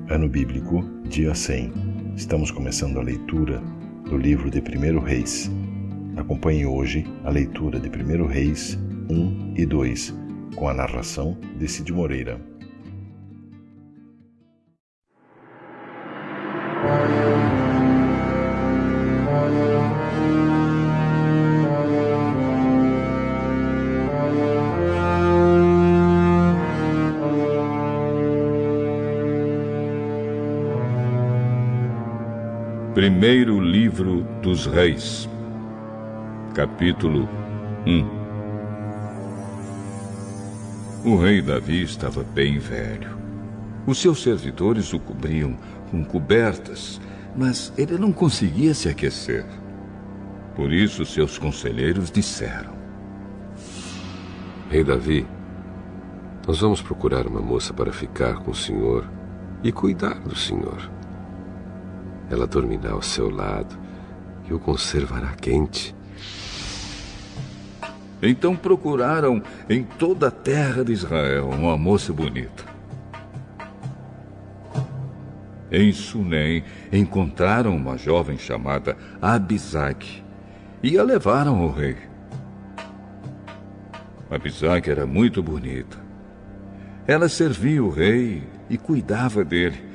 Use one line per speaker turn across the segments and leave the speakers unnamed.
Ano Bíblico, dia 100. Estamos começando a leitura do livro de 1 Reis. Acompanhe hoje a leitura de 1 Reis 1 e 2, com a narração de Cid Moreira.
Primeiro livro dos Reis, capítulo 1. O rei Davi estava bem velho. Os seus servidores o cobriam com cobertas, mas ele não conseguia se aquecer. Por isso seus conselheiros disseram:
Rei Davi, nós vamos procurar uma moça para ficar com o senhor e cuidar do senhor. Ela dormirá ao seu lado e o conservará quente.
Então procuraram em toda a terra de Israel uma moça bonita. Em Sunem encontraram uma jovem chamada Abisag e a levaram ao rei. Abisag era muito bonita. Ela servia o rei e cuidava dele.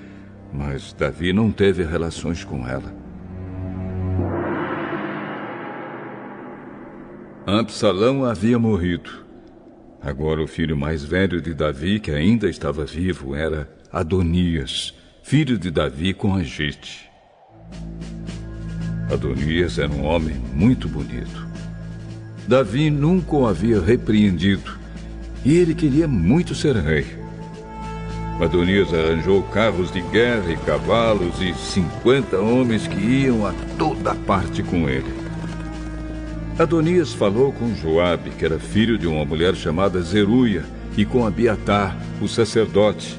Mas Davi não teve relações com ela. Absalão havia morrido. Agora o filho mais velho de Davi, que ainda estava vivo, era Adonias, filho de Davi com Agite. Adonias era um homem muito bonito. Davi nunca o havia repreendido e ele queria muito ser rei. Adonias arranjou carros de guerra e cavalos e 50 homens que iam a toda parte com ele. Adonias falou com Joabe, que era filho de uma mulher chamada Zeruia, e com Abiatar, o sacerdote,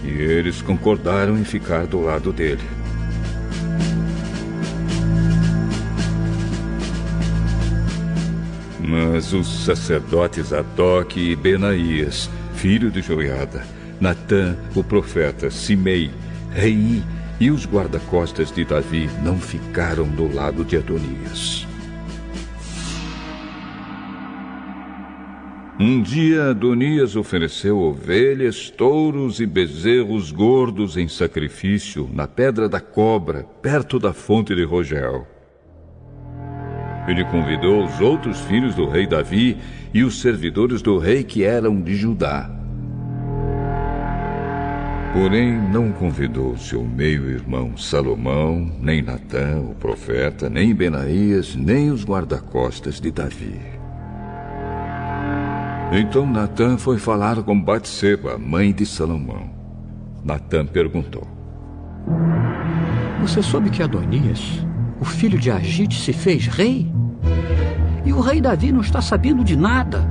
e eles concordaram em ficar do lado dele. Mas os sacerdotes Zadok e Benaías, filho de Joiada, Natã, o profeta, Simei, Rei e os guarda-costas de Davi não ficaram do lado de Adonias. Um dia Adonias ofereceu ovelhas, touros e bezerros gordos em sacrifício na Pedra da Cobra, perto da fonte de Rogel. Ele convidou os outros filhos do rei Davi e os servidores do rei que eram de Judá. Porém, não convidou seu meio-irmão Salomão, nem Natã, o profeta, nem Benaías, nem os guarda-costas de Davi. Então Natã foi falar com Batseba, mãe de Salomão. Natã perguntou:
Você soube que Adonias, o filho de Agite, se fez rei? E o rei Davi não está sabendo de nada.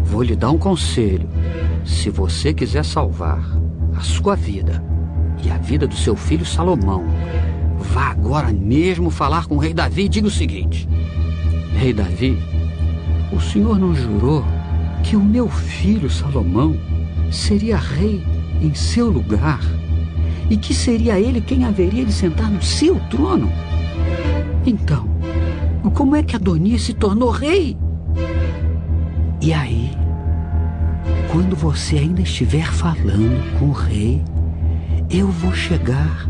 Vou lhe dar um conselho. Se você quiser salvar a sua vida e a vida do seu filho Salomão, vá agora mesmo falar com o rei Davi e diga o seguinte: Rei Davi, o senhor não jurou que o meu filho Salomão seria rei em seu lugar e que seria ele quem haveria de sentar no seu trono? Então, como é que Adonias se tornou rei? E aí, quando você ainda estiver falando com o rei, eu vou chegar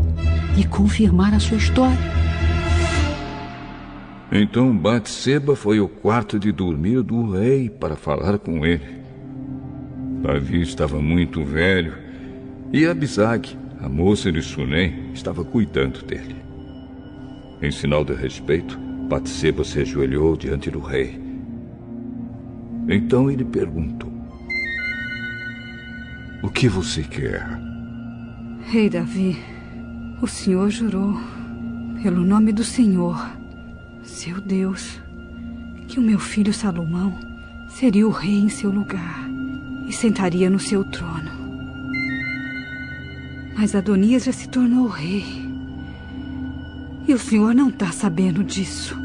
e confirmar a sua história.
Então Batseba foi ao quarto de dormir do rei para falar com ele. Davi estava muito velho e Abisag, a moça de Sunem, estava cuidando dele. Em sinal de respeito, Batseba se ajoelhou diante do rei. Então ele perguntou: O que você quer?
Rei Davi, o senhor jurou, pelo nome do Senhor, seu Deus, que o meu filho Salomão seria o rei em seu lugar e sentaria no seu trono. Mas Adonias já se tornou rei. E o senhor não está sabendo disso.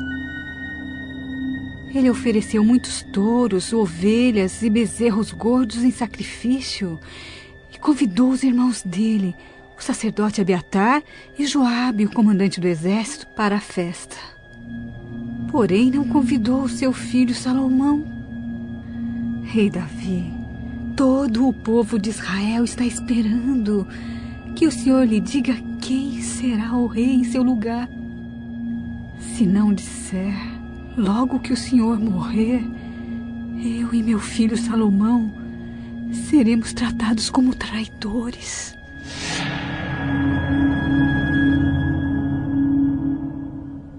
Ele ofereceu muitos touros, ovelhas e bezerros gordos em sacrifício e convidou os irmãos dele, o sacerdote Abiatar e Joabe, o comandante do exército, para a festa. Porém, não convidou o seu filho Salomão. Rei Davi, todo o povo de Israel está esperando que o Senhor lhe diga quem será o rei em seu lugar. Se não disser, logo que o Senhor morrer, eu e meu filho Salomão seremos tratados como traidores.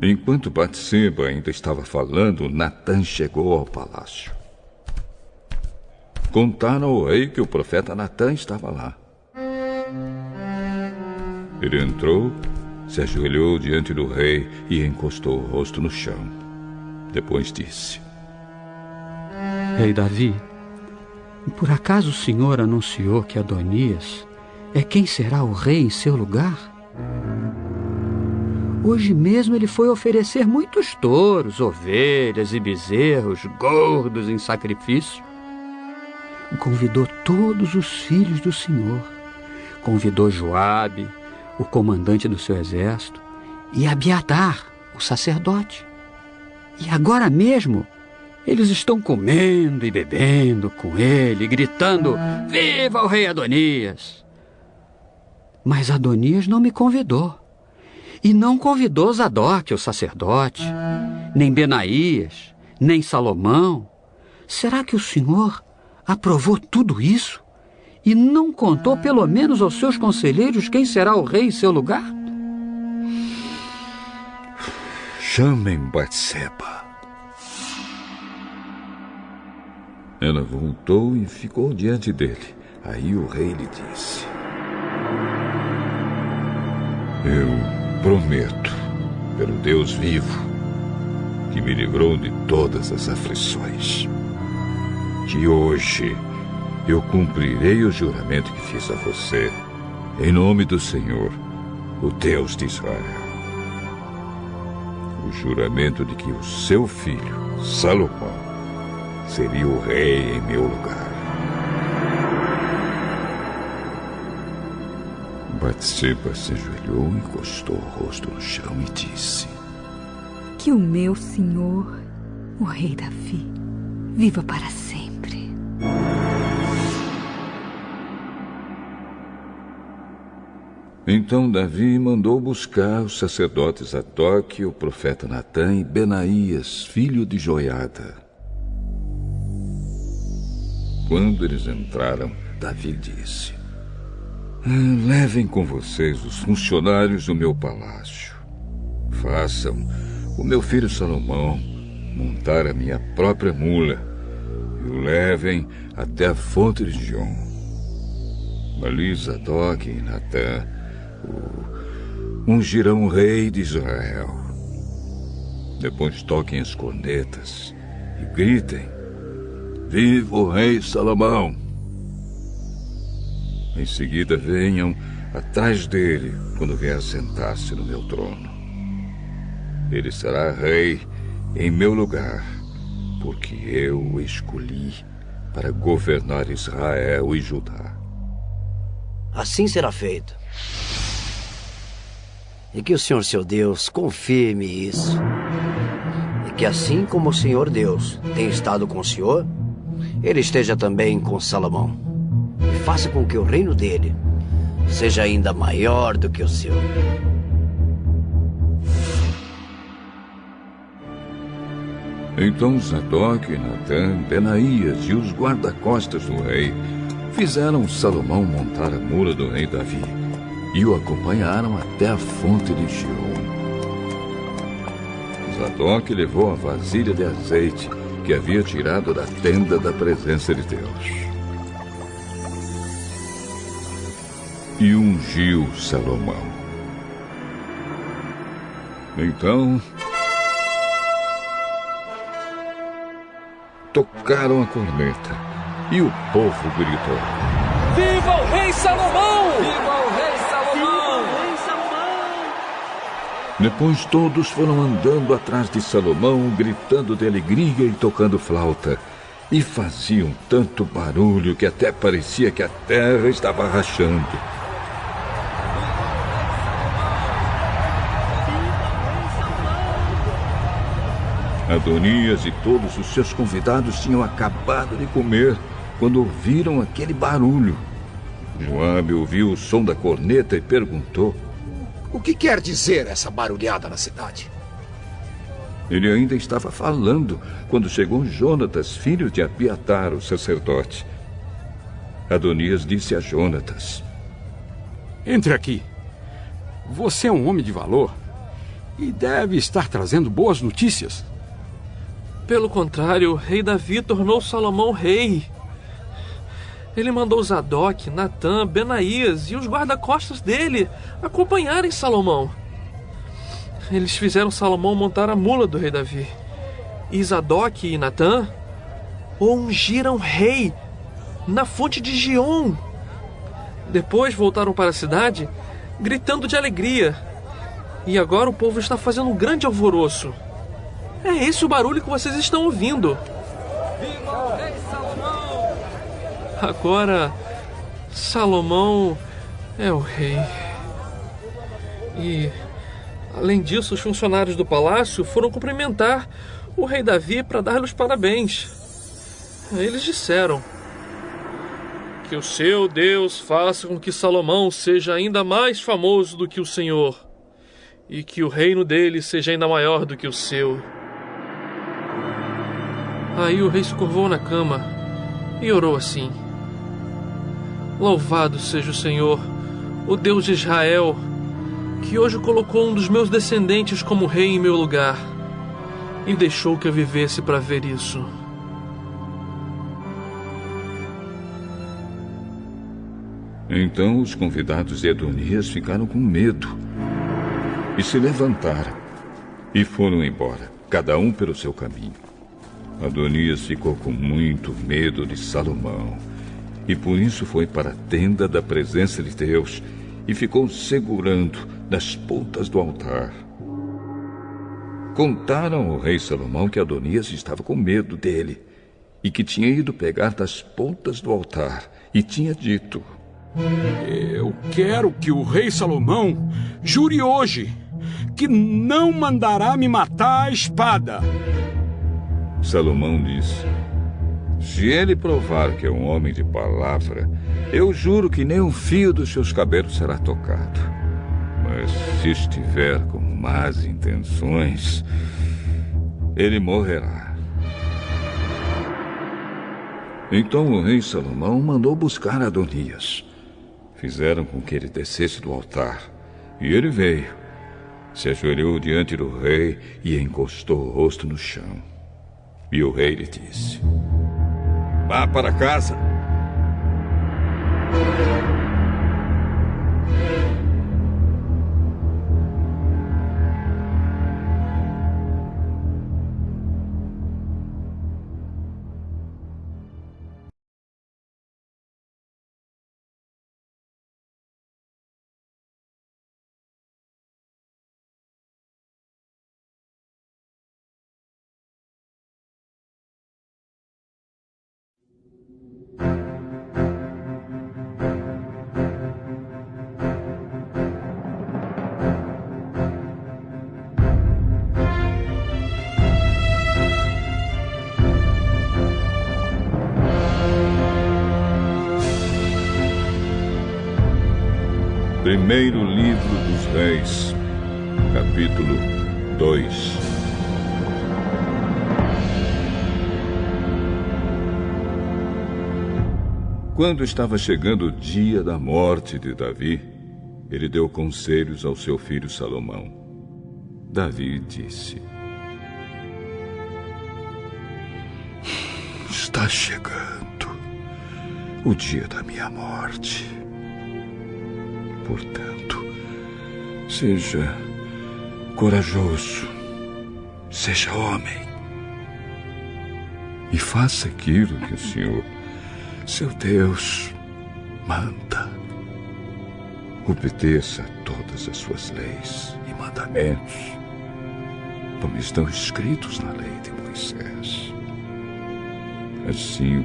Enquanto Batseba ainda estava falando, Natã chegou ao palácio. Contaram ao rei que o profeta Natã estava lá. Ele entrou, se ajoelhou diante do rei e encostou o rosto no chão. Depois disse:
Rei Davi, por acaso o Senhor anunciou que Adonias é quem será o rei em seu lugar? Hoje mesmo ele foi oferecer muitos touros, ovelhas e bezerros gordos em sacrifício. Convidou todos os filhos do Senhor. Convidou Joabe, o comandante do seu exército, e Abiatar, o sacerdote. E agora mesmo eles estão comendo e bebendo com ele, gritando: Viva o rei Adonias! Mas Adonias não me convidou. E não convidou Zadok, o sacerdote, nem Benaías, nem Salomão. Será que o Senhor aprovou tudo isso e não contou pelo menos aos seus conselheiros quem será o rei em seu lugar?
Chamem Batseba. Ela voltou e ficou diante dele. Aí o rei lhe disse: Eu prometo, pelo Deus vivo, que me livrou de todas as aflições, que hoje eu cumprirei o juramento que fiz a você, em nome do Senhor, o Deus de Israel. O juramento de que o seu filho, Salomão, seria o rei em meu lugar. Batseba se ajoelhou, encostou o rosto no chão e disse:
Que o meu senhor, o rei Davi, viva para sempre.
Então Davi mandou buscar os sacerdotes Zadok, o profeta Natã e Benaías, filho de Joiada. Quando eles entraram, Davi disse: Levem com vocês os funcionários do meu palácio. Façam o meu filho Salomão montar a minha própria mula e o levem até a fonte de Gion. Ali Zadok e Natã ungirão o rei de Israel. Depois toquem as cornetas e gritem: Viva o rei Salomão! Em seguida venham atrás dele quando vier sentar-se no meu trono. Ele será rei em meu lugar, porque eu o escolhi para governar Israel e Judá.
Assim será feito. E que o Senhor, seu Deus, confirme isso. E que assim como o Senhor Deus tem estado com o Senhor, ele esteja também com Salomão. E faça com que o reino dele seja ainda maior do que o seu.
Então Zadok, Natã, Benaías e os guarda-costas do rei fizeram Salomão montar a mula do rei Davi e o acompanharam até a fonte de Gion. Zadok levou a vasilha de azeite que havia tirado da tenda da presença de Deus e ungiu Salomão. Então tocaram a corneta e o povo gritou:
Viva o rei Salomão!
Viva o rei Salomão!
Viva o rei Salomão!
Depois todos foram andando atrás de Salomão, gritando de alegria e tocando flauta. E faziam tanto barulho que até parecia que a terra estava rachando. Adonias e todos os seus convidados tinham acabado de comer quando ouviram aquele barulho. Joabe ouviu o som da corneta e perguntou:
O que quer dizer essa barulhada na cidade?
Ele ainda estava falando quando chegou Jonatas, filho de Abiatar, o sacerdote. Adonias disse a Jonatas:
Entre aqui. Você é um homem de valor e deve estar trazendo boas notícias.
Pelo contrário, o rei Davi tornou Salomão rei. Ele mandou Zadok, Natã, Benaías e os guarda-costas dele acompanharem Salomão. Eles fizeram Salomão montar a mula do rei Davi. E Zadok e Natã o ungiram rei na fonte de Giom. Depois voltaram para a cidade gritando de alegria. E agora o povo está fazendo um grande alvoroço. É esse o barulho que vocês estão ouvindo.
Viva o rei Salomão!
Agora, Salomão é o rei. E, além disso, os funcionários do palácio foram cumprimentar o rei Davi para dar-lhe os parabéns. Eles disseram: Que o seu Deus faça com que Salomão seja ainda mais famoso do que o Senhor, e que o reino dele seja ainda maior do que o seu. Aí o rei se curvou na cama e orou assim: Louvado seja o Senhor, o Deus de Israel, que hoje colocou um dos meus descendentes como rei em meu lugar, e deixou que eu vivesse para ver isso.
Então os convidados de Adonias ficaram com medo e se levantaram e foram embora, cada um pelo seu caminho. Adonias ficou com muito medo de Salomão e por isso foi para a tenda da presença de Deus e ficou segurando nas pontas do altar. Contaram ao rei Salomão que Adonias estava com medo dele e que tinha ido pegar das pontas do altar e tinha dito:
Eu quero que o rei Salomão jure hoje que não mandará me matar à espada.
Salomão disse: Se ele provar que é um homem de palavra, eu juro que nem um fio dos seus cabelos será tocado. Mas se estiver com más intenções, ele morrerá. Então o rei Salomão mandou buscar Adonias. Fizeram com que ele descesse do altar, e ele veio, se ajoelhou diante do rei e encostou o rosto no chão. E o rei lhe disse: Vá para casa. Primeiro livro dos Reis, capítulo 2. Quando estava chegando o dia da morte de Davi, ele deu conselhos ao seu filho Salomão. Davi disse: Está chegando o dia da minha morte. Portanto, seja corajoso, seja homem e faça aquilo que o Senhor, seu Deus, manda. Obedeça a todas as suas leis e mandamentos, como estão escritos na lei de Moisés. Assim,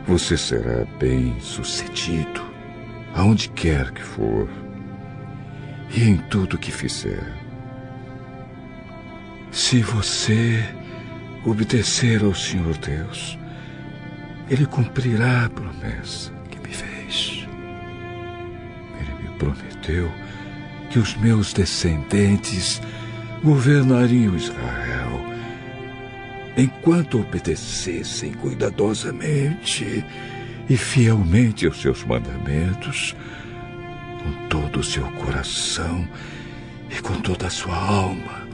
você será bem-sucedido aonde quer que for, e em tudo que fizer. Se você obedecer ao Senhor Deus, Ele cumprirá a promessa que me fez. Ele me prometeu que os meus descendentes governariam Israel enquanto obedecessem cuidadosamente e fielmente aos seus mandamentos, com todo o seu coração e com toda a sua alma.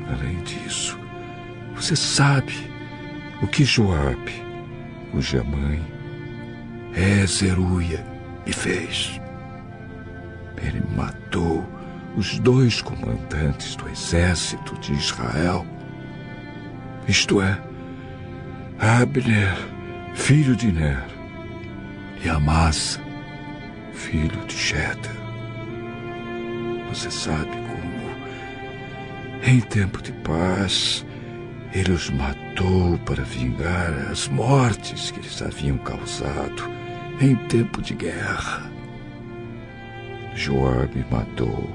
Além disso, você sabe o que Joabe, cuja mãe é Zeruia, me fez. Ele matou os 2 comandantes do exército de Israel, isto é, Abner, filho de Ner, e Amasa, filho de Jeter. Você sabe como, em tempo de paz, ele os matou para vingar as mortes que eles haviam causado em tempo de guerra. Joabe matou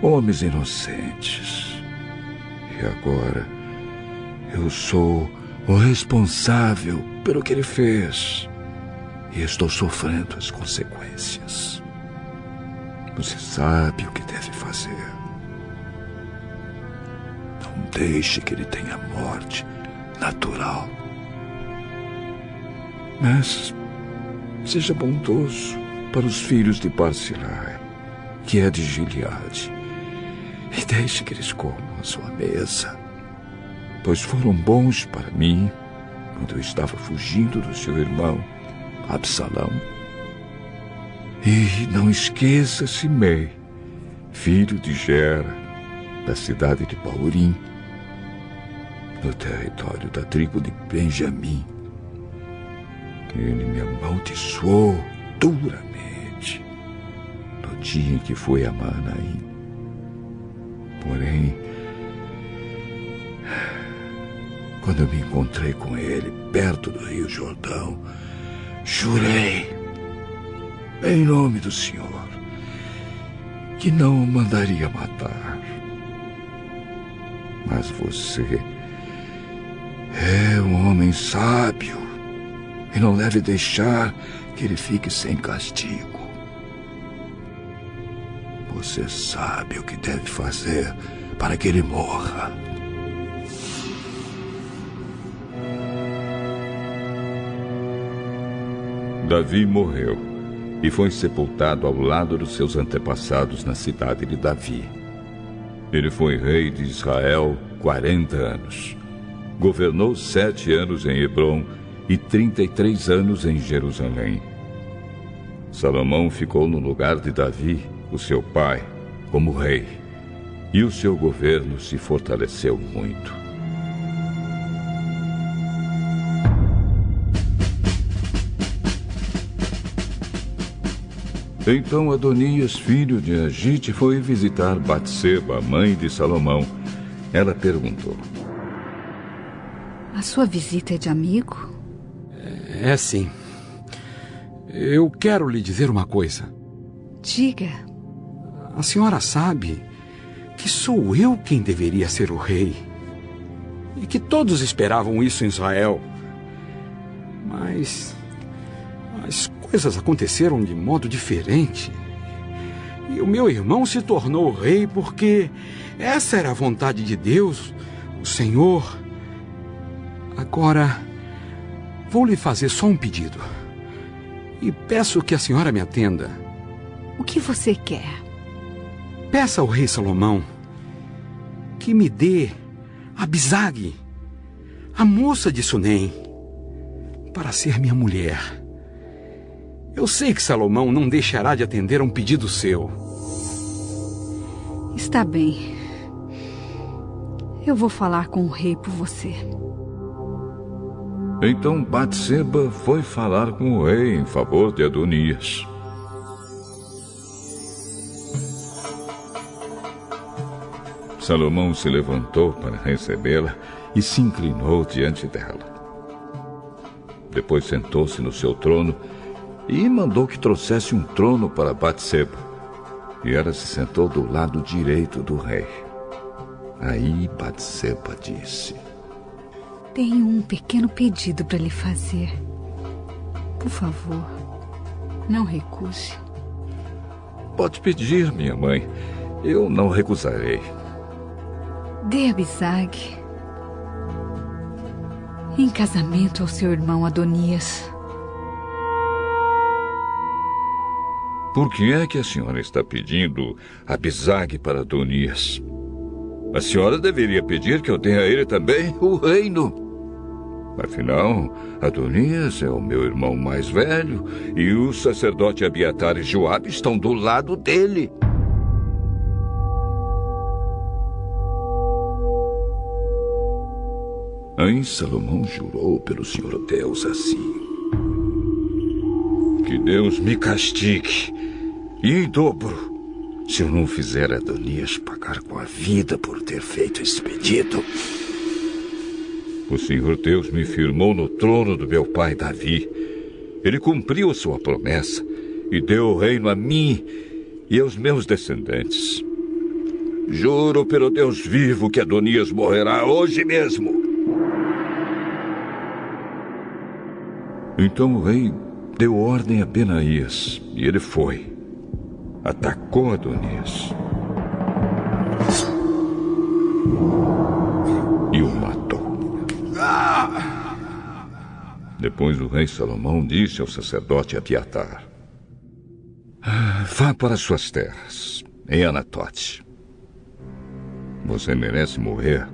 homens inocentes. E agora eu sou o responsável pelo que ele fez. E estou sofrendo as consequências. Você sabe o que deve fazer. Não deixe que ele tenha morte natural. Mas seja bondoso para os filhos de Barzilai, que é de Gileade, e deixe que eles comam a sua mesa, pois foram bons para mim quando eu estava fugindo do seu irmão Absalão. E não esqueça Simei, filho de Gera, da cidade de Baurim, no território da tribo de Benjamim. Ele me amaldiçoou duramente no dia em que fui a Manaim. Porém, quando eu me encontrei com ele perto do Rio Jordão, jurei, em nome do Senhor, que não o mandaria matar. Mas você é um homem sábio e não deve deixar que ele fique sem castigo. Você sabe o que deve fazer para que ele morra. Davi morreu e foi sepultado ao lado dos seus antepassados na cidade de Davi. Ele foi rei de Israel 40 anos. Governou 7 anos em Hebrom e 33 anos em Jerusalém. Salomão ficou no lugar de Davi, o seu pai, como rei, e o seu governo se fortaleceu muito. Então Adonias, filho de Agite, foi visitar Batseba, mãe de Salomão. Ela perguntou:
A sua visita é de amigo?
É sim. Eu quero lhe dizer uma coisa.
Diga.
A senhora sabe que sou eu quem deveria ser o rei. E que todos esperavam isso em Israel. Mas as coisas aconteceram de modo diferente. E o meu irmão se tornou rei porque essa era a vontade de Deus, o Senhor. Agora, vou lhe fazer só um pedido. E peço que a senhora me atenda.
O que você quer?
Peça ao rei Salomão que me dê Abisag, a moça de Sunem, para ser minha mulher. Eu sei que Salomão não deixará de atender a um pedido seu.
Está bem. Eu vou falar com o rei por você.
Então Batseba foi falar com o rei em favor de Adonias. Salomão se levantou para recebê-la e se inclinou diante dela. Depois sentou-se no seu trono e mandou que trouxesse um trono para Batseba. E ela se sentou do lado direito do rei. Aí Batseba disse:
Tenho um pequeno pedido para lhe fazer. Por favor, não recuse.
Pode pedir, minha mãe. Eu não recusarei.
Dê Abisag em casamento ao seu irmão Adonias.
Por que é que a senhora está pedindo Abisag para Adonias? A senhora deveria pedir que eu dê a ele também o reino. Afinal, Adonias é o meu irmão mais velho e o sacerdote Abiatar e Joabe estão do lado dele. Aí Salomão jurou pelo Senhor Deus assim: que Deus me castigue, e em dobro, se eu não fizer Adonias pagar com a vida por ter feito esse pedido. O Senhor Deus me firmou no trono do meu pai Davi. Ele cumpriu sua promessa e deu o reino a mim e aos meus descendentes. Juro pelo Deus vivo que Adonias morrerá hoje mesmo. Então o rei deu ordem a Benaías e ele foi. Atacou Adonias e o matou. Depois o rei Salomão disse ao sacerdote Abiatar: vá para suas terras, em Anatote. Você merece morrer,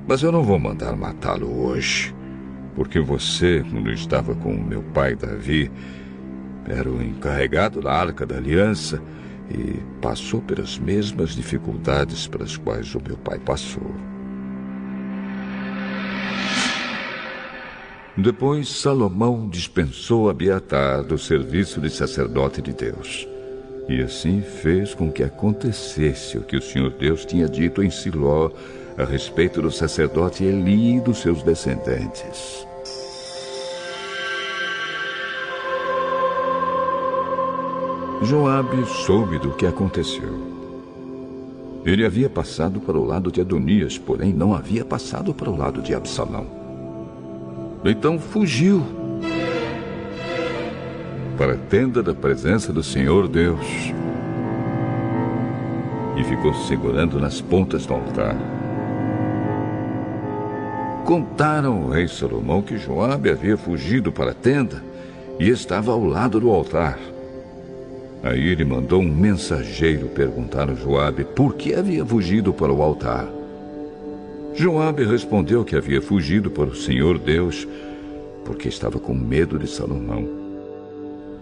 mas eu não vou mandar matá-lo hoje, porque você, quando estava com o meu pai Davi, era o encarregado da Arca da Aliança e passou pelas mesmas dificuldades pelas quais o meu pai passou. Depois, Salomão dispensou Abiatar do serviço de sacerdote de Deus. E assim fez com que acontecesse o que o Senhor Deus tinha dito em Siló a respeito do sacerdote Eli e dos seus descendentes. Joabe soube do que aconteceu. Ele havia passado para o lado de Adonias, porém não havia passado para o lado de Absalão. Então fugiu para a tenda da presença do Senhor Deus e ficou segurando nas pontas do altar. Contaram ao rei Salomão que Joabe havia fugido para a tenda e estava ao lado do altar. Aí ele mandou um mensageiro perguntar a Joabe por que havia fugido para o altar. Joabe respondeu que havia fugido para o Senhor Deus porque estava com medo de Salomão.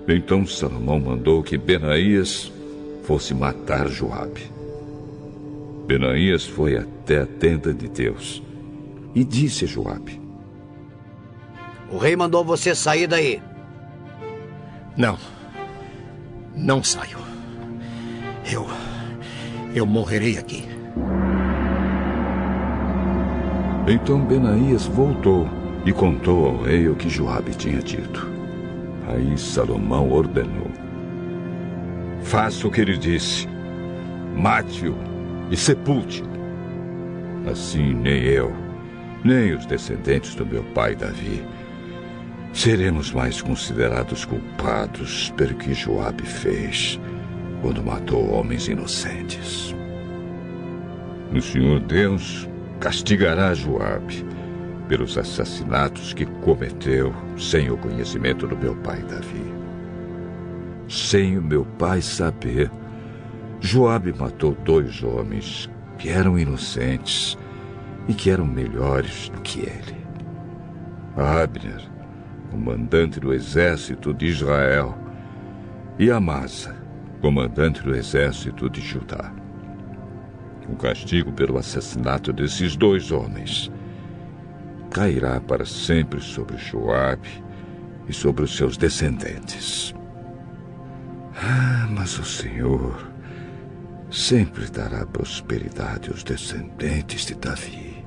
Então Salomão mandou que Benaías fosse matar Joabe. Benaías foi até a tenda de Deus e disse a Joabe:
o rei mandou você sair daí.
Não saio. Eu morrerei aqui.
Então Benaías voltou e contou ao rei o que Joabe tinha dito. Aí Salomão ordenou: faça o que ele disse, mate-o e sepulte. Assim nem eu, nem os descendentes do meu pai Davi seremos mais considerados culpados pelo que Joabe fez quando matou homens inocentes. O Senhor Deus castigará Joabe pelos assassinatos que cometeu sem o conhecimento do meu pai Davi. Sem o meu pai saber, Joabe matou 2 homens que eram inocentes e que eram melhores do que ele. Abner, comandante do exército de Israel, e Amasa, comandante do exército de Judá. O castigo pelo assassinato desses 2 homens cairá para sempre sobre Joabe e sobre os seus descendentes. Mas o Senhor sempre dará prosperidade aos descendentes de Davi,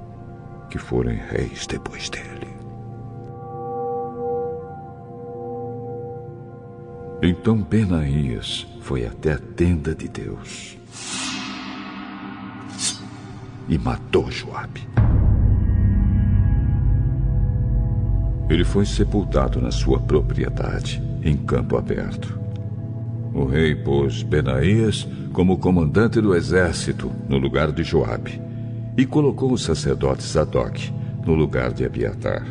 que forem reis depois dele. Então Benaías foi até a tenda de Deus e matou Joabe. Ele foi sepultado na sua propriedade, em campo aberto. O rei pôs Benaías como comandante do exército no lugar de Joabe e colocou o sacerdote Zadok no lugar de Abiatar.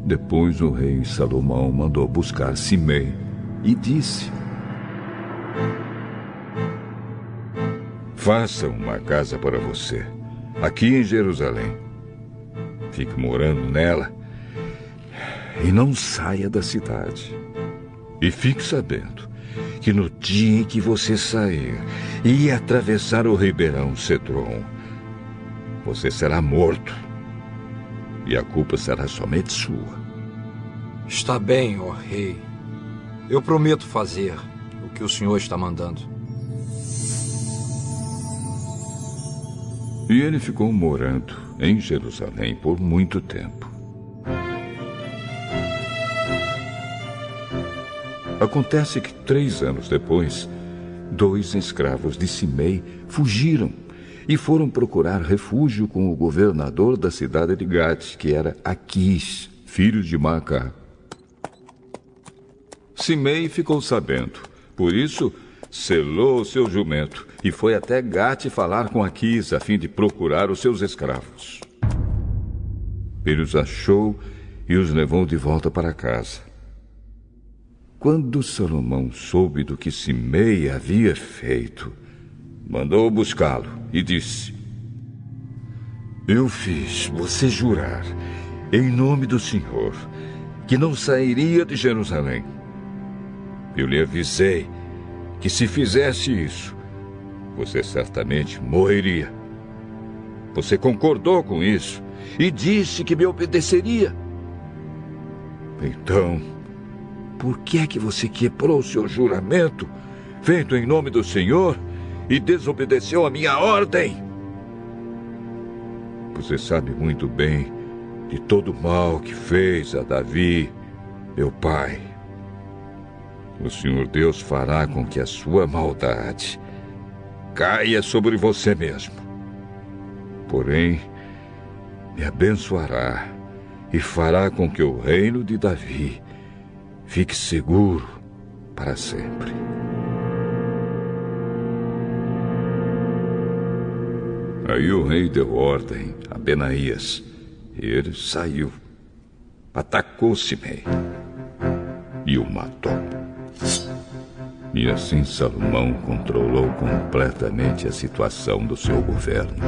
Depois o rei Salomão mandou buscar Simei e disse: faça uma casa para você, aqui em Jerusalém. Fique morando nela e não saia da cidade. E fique sabendo que no dia em que você sair e atravessar o ribeirão Cedron, você será morto. E a culpa será somente sua.
Está bem, ó rei. Eu prometo fazer o que o senhor está mandando.
E ele ficou morando em Jerusalém por muito tempo. Acontece que 3 anos depois, 2 escravos de Simei fugiram e foram procurar refúgio com o governador da cidade de Gate, que era Aquis, filho de Maacá. Simei ficou sabendo, por isso selou o seu jumento e foi até Gate falar com Aquis a fim de procurar os seus escravos. Ele os achou e os levou de volta para casa. Quando Salomão soube do que Simei havia feito, mandou buscá-lo e disse: eu fiz você jurar, em nome do Senhor, que não sairia de Jerusalém. Eu lhe avisei que se fizesse isso, você certamente morreria. Você concordou com isso e disse que me obedeceria. Então, por que é que você quebrou seu juramento, feito em nome do Senhor, e desobedeceu a minha ordem? Você sabe muito bem de todo o mal que fez a Davi, meu pai. O Senhor Deus fará com que a sua maldade caia sobre você mesmo. Porém, me abençoará e fará com que o reino de Davi fique seguro para sempre. Aí o rei deu ordem a Benaías e ele saiu, atacou Simei e o matou. E assim Salomão controlou completamente a situação do seu governo.